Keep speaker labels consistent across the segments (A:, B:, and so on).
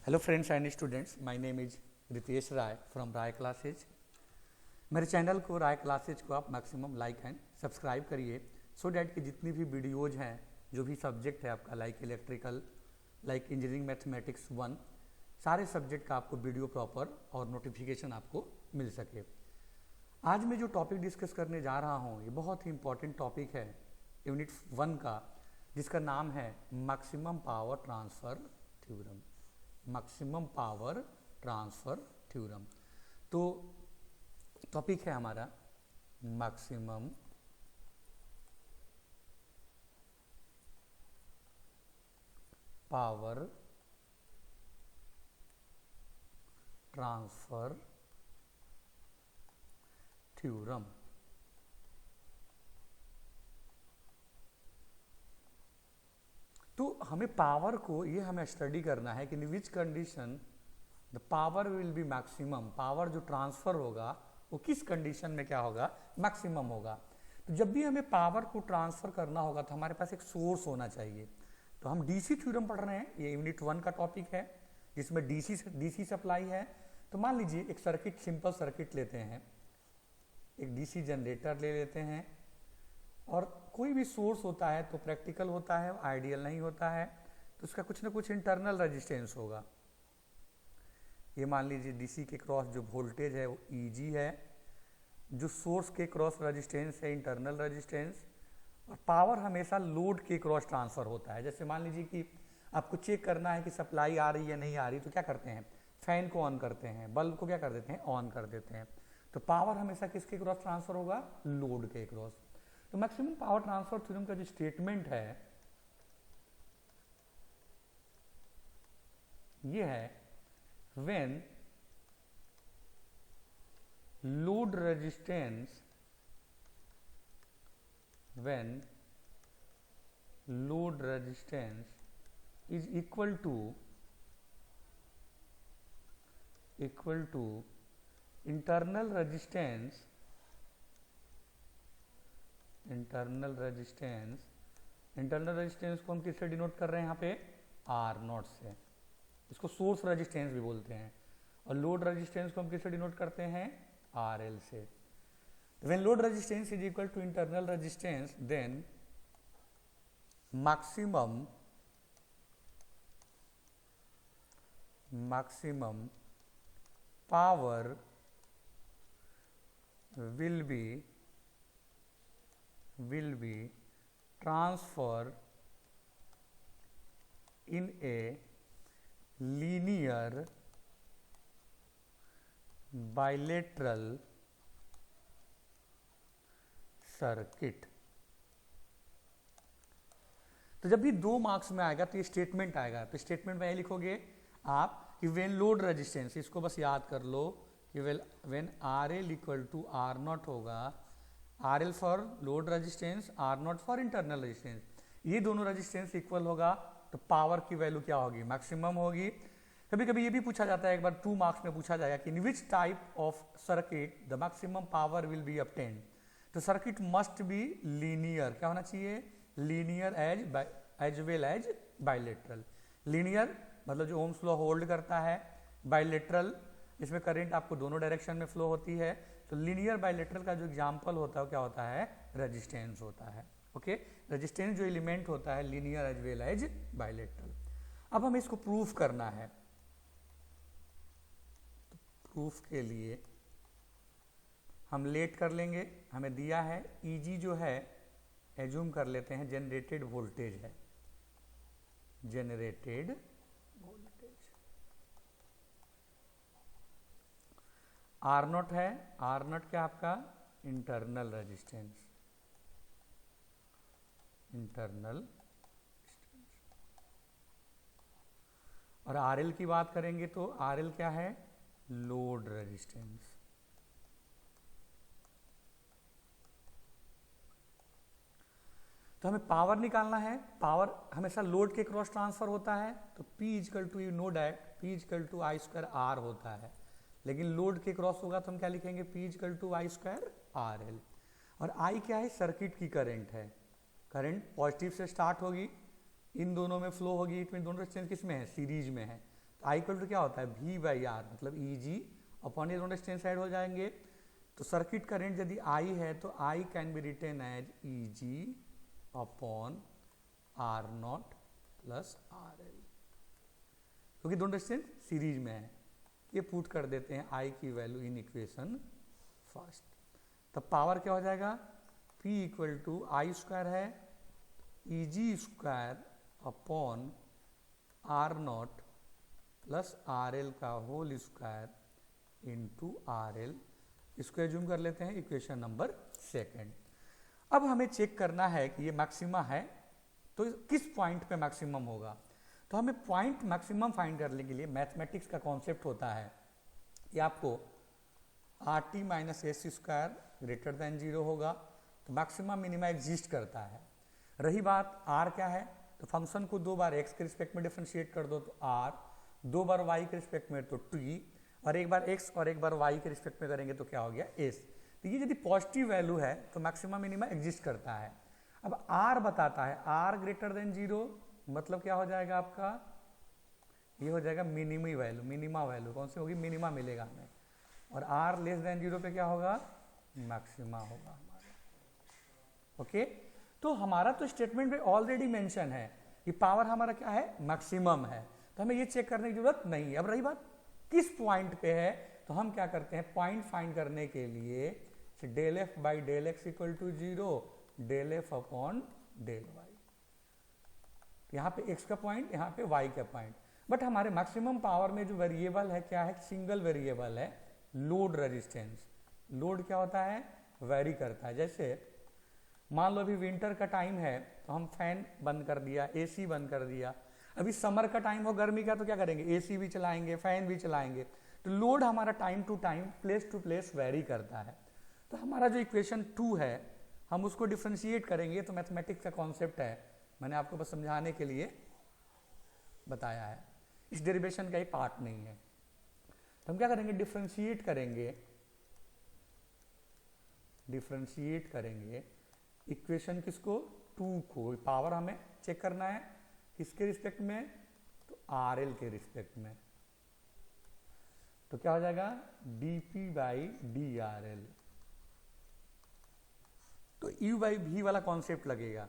A: Hello friends and students, my name is Ritesh Rai from Rai classes. मेरे channel को Rai classes को आप मैक्सिमम लाइक एंड सब्सक्राइब करिए सो डैट कि जितनी भी वीडियोज हैं, जो भी सब्जेक्ट है आपका, like electrical, like engineering mathematics 1, सारे सब्जेक्ट का आपको वीडियो प्रॉपर और नोटिफिकेशन आपको मिल सके। आज मैं जो टॉपिक डिस्कस करने जा रहा हूँ ये बहुत ही इंपॉर्टेंट टॉपिक है यूनिट 1 का, जिसका नाम है maximum power transfer theorem. Maximum power transfer theorem. तो टॉपिक है हमारा मैक्सिमम पावर ट्रांसफ़र थ्योरम। तो हमें पावर को ये हमें स्टडी करना है कि in which condition the power will be maximum. Power जो ट्रांसफ़र होगा वो किस कंडीशन में क्या होगा, मैक्सिमम होगा। तो जब भी हमें पावर को ट्रांसफ़र करना होगा तो हमारे पास एक सोर्स होना चाहिए। तो हम डीसी थ्योरम पढ़ रहे हैं, ये यूनिट 1 का टॉपिक है जिसमें डीसी सप्लाई है। तो मान लीजिए एक सर्किट, सिंपल सर्किट लेते हैं, एक डीसी जनरेटर ले लेते हैं, और कोई भी सोर्स होता है तो प्रैक्टिकल होता है, आइडियल नहीं होता है, तो उसका कुछ ना कुछ इंटरनल रेजिस्टेंस होगा। ये मान लीजिए डीसी के क्रॉस जो वोल्टेज है वो ईजी है, जो सोर्स के क्रॉस रेजिस्टेंस है इंटरनल रेजिस्टेंस, और पावर हमेशा लोड के क्रॉस ट्रांसफ़र होता है। जैसे मान लीजिए कि आपको चेक करना है कि सप्लाई आ रही है नहीं आ रही, तो क्या करते हैं, फैन को ऑन करते हैं, बल्ब को क्या कर देते हैं, ऑन कर देते हैं। तो पावर हमेशा किसके क्रॉस ट्रांसफ़र होगा, लोड के क्रॉस। तो मैक्सिमम पावर ट्रांसफर थ्योरम का जो स्टेटमेंट है ये है, when load resistance is equal to internal resistance को हम किससे डिनोट कर रहे हैं यहाँ पे, आर नॉट से। इसको सोर्स रेजिस्टेंस भी बोलते हैं। और लोड रेजिस्टेंस को हम किससे डिनोट करते हैं, आर एल से। When load resistance is equal to internal resistance, then maximum power will be transferred in a linear bilateral circuit. तो जब भी 2 मार्क्स में आएगा तो ये स्टेटमेंट आएगा। तो स्टेटमेंट में ये लिखोगे आप कि व्हेन लोड रेजिस्टेंस, इसको बस याद कर लो कि when r L equal to are naught होगा, r l for load resistance, r naught for internal resistance, ये दोनों रेजिस्टेंस इक्वल होगा तो पावर की वैल्यू क्या होगी, मैक्सिमम होगी। कभी कभी ये भी पूछा जाता है, एक बार 2 मार्क्स में पूछा जाएगा कि in which type of circuit the maximum power will be obtained. तो सर्किट मस्ट बी लीनियर, क्या होना चाहिए, linear as well as bilateral. Linear मतलब जो ओम्स लॉ होल्ड करता है, बाइलेटरल इसमें करंट आपको दोनों डायरेक्शन में फ्लो होती है। तो लीनियर बाइलेटरल का जो एग्जांपल होता है वो क्या होता है, रेजिस्टेंस होता है। ओके, रेजिस्टेंस जो एलिमेंट होता है linear as well as bilateral. अब हमें इसको प्रूफ करना है। तो प्रूफ के लिए हम लेट कर लेंगे, हमें दिया है ईजी जो है, एज्यूम कर लेते हैं जनरेटेड वोल्टेज है, जनरेटेड वोल्टेज आर नॉट है। आर नॉट क्या आपका, इंटरनल रेजिस्टेंस, और आर एल की बात करेंगे तो आर एल क्या है, लोड रेजिस्टेंस। तो हमें पावर निकालना है, पावर हमेशा लोड के क्रॉस ट्रांसफर होता है। तो P equal to, you know that P equal to I square R होता है, लेकिन लोड के क्रॉस होगा तो हम क्या लिखेंगे, P equal to I square R L. और I क्या है, सर्किट की करंट है, करंट पॉजिटिव से स्टार्ट होगी, इन दोनों में फ्लो होगी, इतने दोनों रेजिस्टेंस किस में है, सीरीज में है। तो आई इक्वल टू क्या होता है वी बाई आर, मतलब ई जी अपॉन ये दोनों डिस्टेंस साइड हो जाएंगे। तो सर्किट करंट यदि आई है तो I can be written as E G upon are naught plus are L, क्योंकि दोनों डिस्टेंस सीरीज में है। ये पुट कर देते हैं आई की वैल्यू इन इक्वेशन फर्स्ट, तब पावर क्या हो जाएगा P equal to I square है e ji square upon are naught plus R L का whole square into r l. इसको एज्यूम कर लेते हैं इक्वेशन नंबर सेकेंड। अब हमें चेक करना है कि ये मैक्सिमा है तो किस पॉइंट पे मैक्सिमम होगा। तो हमें पॉइंट मैक्सिमम फाइंड करने के लिए मैथमेटिक्स का कॉन्सेप्ट होता है कि आपको R T minus S square greater than 0 होगा तो मैक्सिमम मिनिमा एग्जिस्ट करता है। रही बात आर क्या है, तो फंक्शन को 2 बार एक्स के रिस्पेक्ट में डिफरेंशिएट कर दो तो आर, 2 बार वाई के रिस्पेक्ट में तो टी, और एक बार एक्स और एक बार वाई के रिस्पेक्ट में करेंगे तो क्या हो गया एस। तो ये यदि पॉजिटिव वैल्यू है तो मैक्सिमम मिनिमा एग्जिस्ट करता है। अब आर बताता है आर ग्रेटर देन 0, मतलब क्या हो जाएगा आपका, ये हो जाएगा मिनिमी वैल्यू, मिनिमा वैल्यू कौन सी होगी, मिनिमा मिलेगा हमें। और आर लेस देन 0 पे क्या होगा, मैक्सिमा होगा हमारा। ओके, तो हमारा तो स्टेटमेंट में ऑलरेडी मेंशन है कि पावर हमारा क्या है, मैक्सिमम है, तो हमें ये चेक करने की जरूरत नहीं है। अब रही बात किस पॉइंट पे है, तो हम क्या करते हैं पॉइंट फाइंड करने के लिए del F by del X equal to 0, del F upon del Y. यहाँ पे x का पॉइंट, यहाँ पे y का पॉइंट। बट हमारे मैक्सिमम पावर में जो वेरिएबल है क्या है, सिंगल वेरिएबल है लोड रेजिस्टेंस। लोड क्या होता है, वेरी करता है। जैसे मान लो अभी विंटर का टाइम है तो हम फैन बंद कर दिया, एसी बंद कर दिया। अभी समर का टाइम हो गर्मी का तो क्या करेंगे, एसी भी चलाएंगे, फैन भी चलाएंगे। तो लोड हमारा time to time place to place vary करता है। तो हमारा जो इक्वेशन 2 है हम उसको डिफ्रेंशिएट करेंगे, तो मैथमेटिक्स का कॉन्सेप्ट है, मैंने आपको बस समझाने के लिए बताया है, इस डेरिवेशन का ही पार्ट नहीं है। तो हम क्या करेंगे, डिफ्रेंशिएट करेंगे इक्वेशन किसको, 2 को। पावर हमें चेक करना है किसके रिस्पेक्ट में, तो आर एल के रिस्पेक्ट में। तो क्या हो जाएगा dp by D R L. तो u बाई भी वाला कॉन्सेप्ट लगेगा।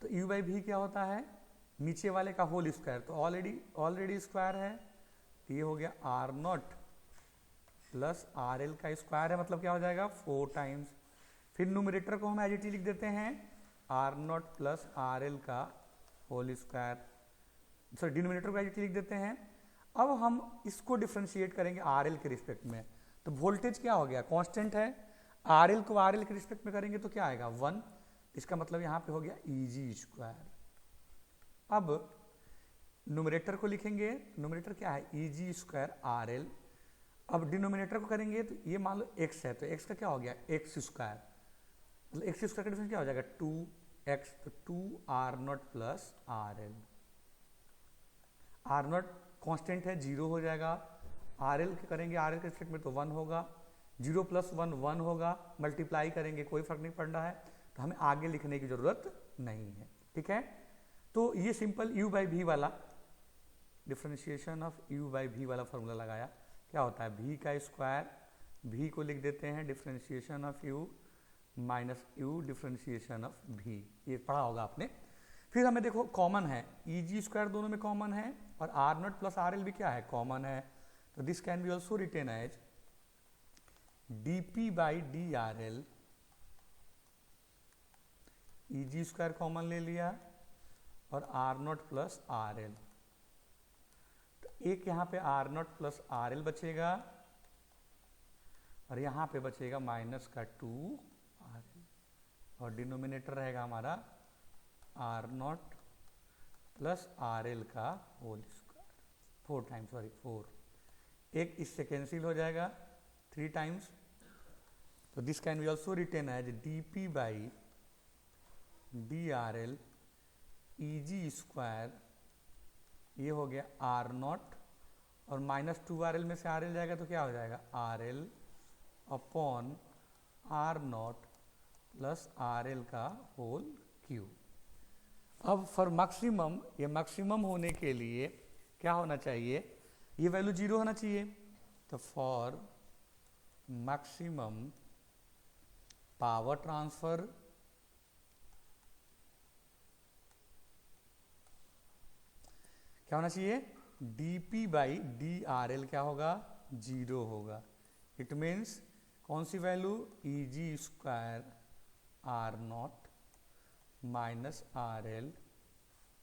A: तो u बाई भी क्या होता है, नीचे वाले का होल स्क्वायर, तो ऑलरेडी स्क्वायर है, ये हो गया R naught plus R L का स्क्वायर है, मतलब क्या हो जाएगा 4 टाइम्स। फिर न्यूमरेटर को हम एज इट इज लिख देते हैं R naught plus R L का होल स्क्वायर, सॉरी डिनोमिनेटर को एज इट इज लिख देते हैं। अब हम इसको डिफ्रेंशिएट करेंगे आर एल के रिस्पेक्ट में। तो वोल्टेज क्या हो गया, कांस्टेंट है, आर एल को आर एल के रिस्पेक्ट में करेंगे तो क्या आएगा 1, इसका मतलब यहाँ पे हो गया ई जी स्क्वायर। अब न्यूमरेटर को लिखेंगे, न्यूमरेटर क्या है ई जी स्क्वायर आर एल। अब डिनोमिनेटर को करेंगे तो ये मान लो x है, तो x का क्या हो गया एक्स स्क्वायर, मतलब एक्स स्क्वायर का डिफरेंस क्या हो जाएगा 2x, तो 2 R naught plus are L. R naught constant है 0 हो जाएगा, आर एल करेंगे आर एल के रिस्पेक्ट में तो 1 होगा, 0 प्लस 1 1 होगा, मल्टीप्लाई करेंगे कोई फर्क नहीं पड़ रहा है, तो हमें आगे लिखने की जरूरत नहीं है। ठीक है, तो ये सिंपल u बाई भी वाला डिफ्रेंशिएशन ऑफ u बाई भी वाला फॉर्मूला लगाया। क्या होता है v का स्क्वायर, v को लिख देते हैं differentiation of u minus u differentiation of v, ये पढ़ा होगा आपने। फिर हमें देखो कॉमन है, ई जी स्क्वायर दोनों में कॉमन है, और R naught plus are L भी क्या है कॉमन है, तो this can be also written as dp by D R L. E ji square common ले लिया और R naught plus are L, तो एक यहाँ पे R naught plus are L बचेगा और यहाँ पे बचेगा माइनस का 2 आर एल, और डिनोमिनेटर रहेगा हमारा R naught plus R L का होल स्क्वायर, 4 टाइम्स, सॉरी 4, एक इससे कैंसिल हो जाएगा 3 टाइम्स। तो this can be also written as dp by D R L E ji square, ये हो गया आर नॉट, और माइनस 2 आर एल में से आर एल जाएगा तो क्या हो जाएगा R L upon are naught plus R L का होल क्यूब। अब फॉर मैक्सिमम, ये मैक्सिमम होने के लिए क्या होना चाहिए, ये वैल्यू 0 होना चाहिए। तो फॉर मैक्सिमम पावर ट्रांसफर क्या होना चाहिए, dp by D R l क्या होगा, 0 होगा। इट मीन्स कौन सी value, e ji square are naught minus R L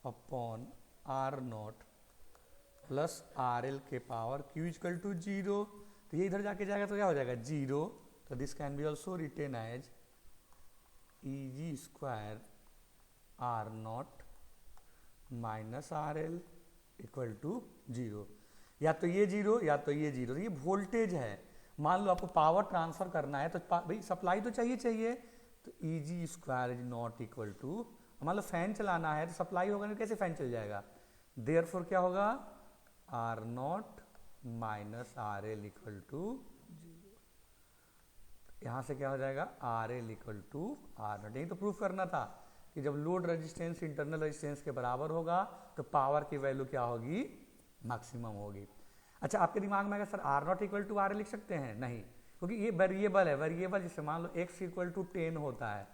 A: upon are naught plus R L के पावर क्यू इक्वल टू 0। तो ये इधर जाके जाएगा तो क्या हो जाएगा 0। तो this can be also written as E ji square are naught minus R L equal to 0। या तो ये 0 या तो ये 0। ये वोल्टेज है, मान लो आपको पावर ट्रांसफर करना है तो भाई सप्लाई तो चाहिए। तो e ji square is not equal to, मान लो फैन चलाना है तो सप्लाई होगा नहीं, कैसे फैन चल जाएगा। देयरफॉर क्या होगा, R naught minus R L equal to 0। यहां से क्या हो जाएगा, R L equal to are naught. यही तो प्रूफ करना था कि जब लोड रेजिस्टेंस इंटरनल रेजिस्टेंस के बराबर होगा तो पावर की वैल्यू क्या होगी, मैक्सिमम होगी। अच्छा, आपके दिमाग में अगर sir R naught equal to R L लिख सकते हैं, नहीं, क्योंकि ये वेरिएबल है। वेरिएबल जैसे मान लो x इक्वल टू 10 होता है,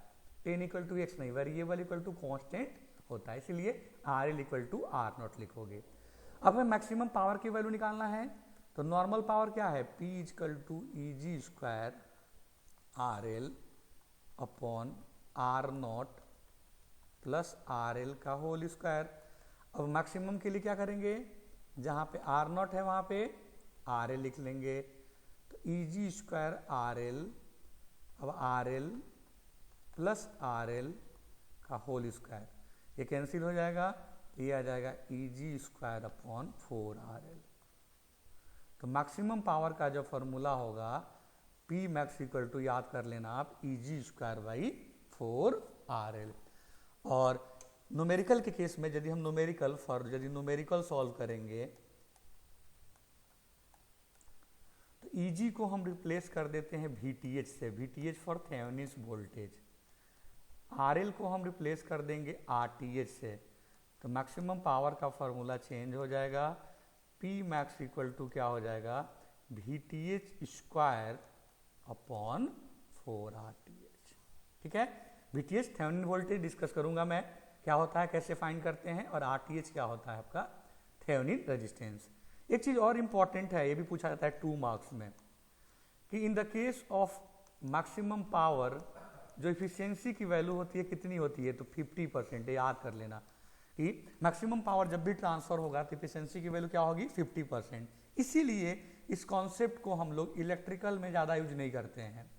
A: 10 इक्वल टू एक्स नहीं, वेरिएबल इक्वल टू कॉन्स्टेंट होता है, इसलिए R L equal to are naught लिखोगे। अब हमें मैक्सिमम पावर की वैल्यू निकालना है, तो नॉर्मल पावर क्या है, P equal to E ji square R L upon are naught plus R L का होल स्क्वायर। अब मैक्सिमम के लिए क्या करेंगे, जहां पे आर नॉट है वहां पे आर एल लिख लेंगे। तो ई जी स्क्वायर आर एल, अब R L plus R L का होल स्क्वायर, ये कैंसिल हो जाएगा, तो ये आ जाएगा ई जी स्क्वायर अपॉन 4 आर एल। तो मैक्सिमम पावर का जो फॉर्मूला होगा पी मैक्स इक्वल टू, याद कर लेना आप, ई जी स्क्वायर बाई 4 आर एल। और न्यूमेरिकल के केस में यदि हम न्यूमेरिकल सॉल्व करेंगे तो ईजी को हम रिप्लेस कर देते हैं VTH से, VTH for Thevenin voltage. RL को हम रिप्लेस कर देंगे RTH से, तो मैक्सिमम पावर का फॉर्मूला चेंज हो जाएगा। P मैक्स इक्वल टू क्या हो जाएगा, VTH स्क्वायर अपॉन 4 RTH। ठीक है, VTH थेवेनिन वोल्टेज डिस्कस करूंगा मैं, क्या होता है, कैसे फाइंड करते हैं, और RTH क्या होता है आपका थेवेनिन रेजिस्टेंस। एक चीज और इंपॉर्टेंट है, ये भी पूछा जाता है 2 मार्क्स में, कि in the case of maximum power जो इफिशियंसी की वैल्यू होती है कितनी होती है, तो 50%। याद कर लेना कि मैक्सिमम पावर जब भी ट्रांसफर होगा तो इफिशियंसी की वैल्यू क्या होगी, 50%। इसीलिए इस कॉन्सेप्ट को हम लोग इलेक्ट्रिकल में ज्यादा यूज नहीं करते हैं।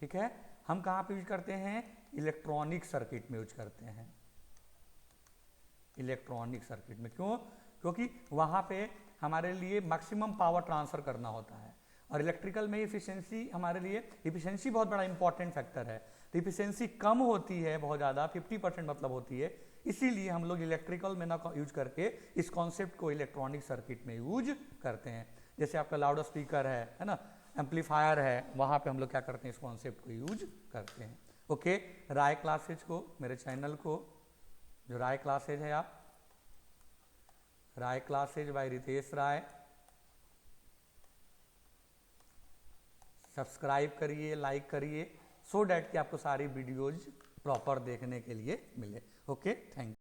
A: ठीक है, हम कहां पे यूज करते हैं, इलेक्ट्रॉनिक सर्किट में यूज करते हैं, इलेक्ट्रॉनिक सर्किट में। क्यों, क्योंकि वहां पे हमारे लिए मैक्सिमम पावर ट्रांसफर करना होता है, और इलेक्ट्रिकल में इफिशियंसी, हमारे लिए इफिशियंसी बहुत बड़ा इंपॉर्टेंट फैक्टर है। तो इफिशियंसी कम होती है बहुत ज़्यादा, 50% मतलब होती है, इसीलिए हम लोग इलेक्ट्रिकल में ना यूज करके इस कॉन्सेप्ट को इलेक्ट्रॉनिक सर्किट में यूज करते हैं। जैसे आपका लाउड स्पीकर है ना, एम्पलीफायर है, वहाँ पे हम लोग क्या करते हैं, इस कॉन्सेप्ट को यूज करते हैं। ओके, राय क्लासेज को, मेरे चैनल को जो राय क्लासेज है, आप राय क्लासेज बाय रितेश राय सब्सक्राइब करिए, लाइक करिए, सो डैट कि आपको सारी वीडियोज प्रॉपर देखने के लिए मिले। Okay, thank you.